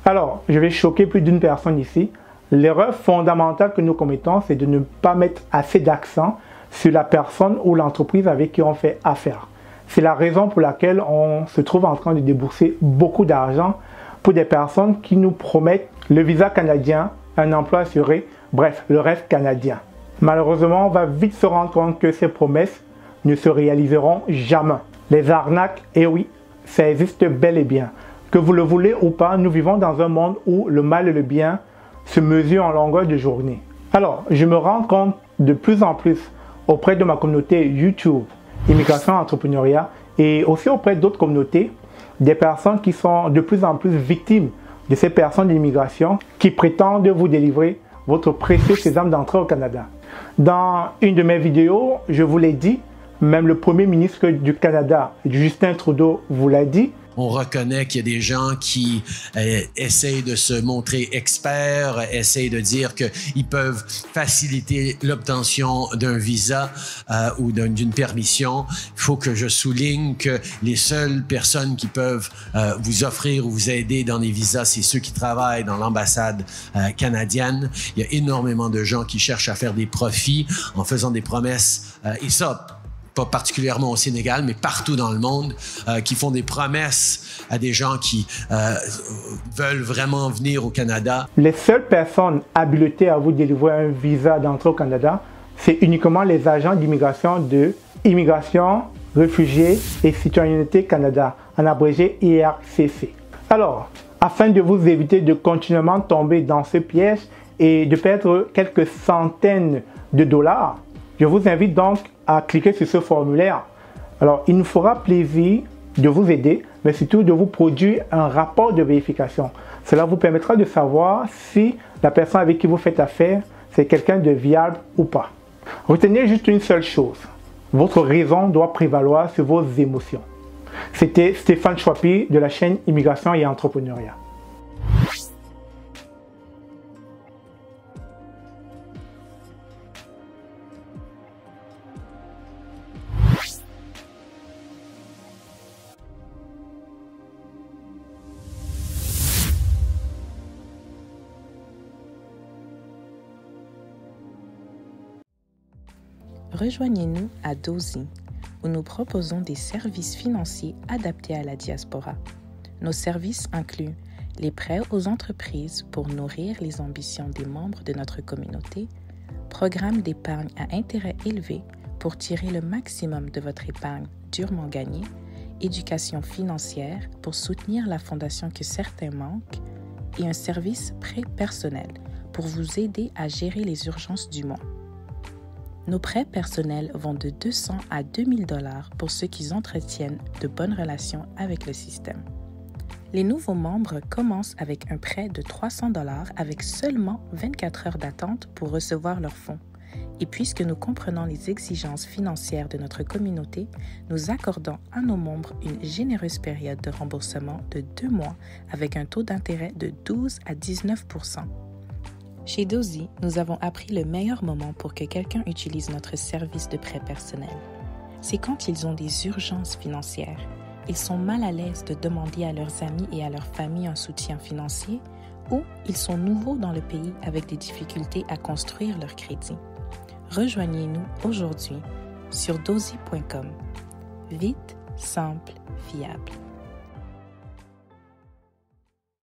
Alors, je vais choquer plus d'une personne ici. L'erreur fondamentale que nous commettons, c'est de ne pas mettre assez d'accent sur la personne ou l'entreprise avec qui on fait affaire. C'est la raison pour laquelle on se trouve en train de débourser beaucoup d'argent pour des personnes qui nous promettent le visa canadien, un emploi assuré, bref, le rêve canadien. Malheureusement, on va vite se rendre compte que ces promesses ne se réaliseront jamais. Les arnaques, eh oui, ça existe bel et bien. Que vous le voulez ou pas, nous vivons dans un monde où le mal et le bien se mesurent en longueur de journée. Alors, je me rends compte de plus en plus auprès de ma communauté YouTube, Immigration et Entrepreneuriat, et aussi auprès d'autres communautés, des personnes qui sont de plus en plus victimes de ces personnes d'immigration qui prétendent vous délivrer votre précieux sésame d'entrée au Canada. Dans une de mes vidéos, je vous l'ai dit, même le Premier ministre du Canada, Justin Trudeau, vous l'a dit. On reconnaît qu'il y a des gens qui essayent de se montrer experts, essayent de dire qu'ils peuvent faciliter l'obtention d'un visa ou d'une permission. Il faut que je souligne que les seules personnes qui peuvent vous offrir ou vous aider dans les visas, c'est ceux qui travaillent dans l'ambassade canadienne. Il y a énormément de gens qui cherchent à faire des profits en faisant des promesses, et ça, pas particulièrement au Sénégal, mais partout dans le monde, qui font des promesses à des gens qui veulent vraiment venir au Canada. Les seules personnes habilitées à vous délivrer un visa d'entrée au Canada, c'est uniquement les agents d'immigration de Immigration, Réfugiés et Citoyenneté Canada, en abrégé IRCC. Alors, afin de vous éviter de continuellement tomber dans ce piège et de perdre quelques centaines de dollars, je vous invite donc à cliquer sur ce formulaire. Alors, il nous fera plaisir de vous aider, mais surtout de vous produire un rapport de vérification. Cela vous permettra de savoir si la personne avec qui vous faites affaire, c'est quelqu'un de viable ou pas. Retenez juste une seule chose. Votre raison doit prévaloir sur vos émotions. C'était Stéphane Chouapi de la chaîne Immigration et Entrepreneuriat. Rejoignez-nous à Dozy, où nous proposons des services financiers adaptés à la diaspora. Nos services incluent les prêts aux entreprises pour nourrir les ambitions des membres de notre communauté, programmes d'épargne à intérêt élevé pour tirer le maximum de votre épargne durement gagnée, éducation financière pour soutenir la fondation que certains manquent et un service prêt personnel pour vous aider à gérer les urgences du mois. Nos prêts personnels vont de 200 à 2000 $ pour ceux qui entretiennent de bonnes relations avec le système. Les nouveaux membres commencent avec un prêt de 300 $ avec seulement 24 heures d'attente pour recevoir leurs fonds. Et puisque nous comprenons les exigences financières de notre communauté, nous accordons à nos membres une généreuse période de remboursement de 2 mois avec un taux d'intérêt de 12 à 19 %. Chez Dozy, nous avons appris le meilleur moment pour que quelqu'un utilise notre service de prêt personnel. C'est quand ils ont des urgences financières. Ils sont mal à l'aise de demander à leurs amis et à leur famille un soutien financier ou ils sont nouveaux dans le pays avec des difficultés à construire leur crédit. Rejoignez-nous aujourd'hui sur dozy.com. Vite, simple, fiable.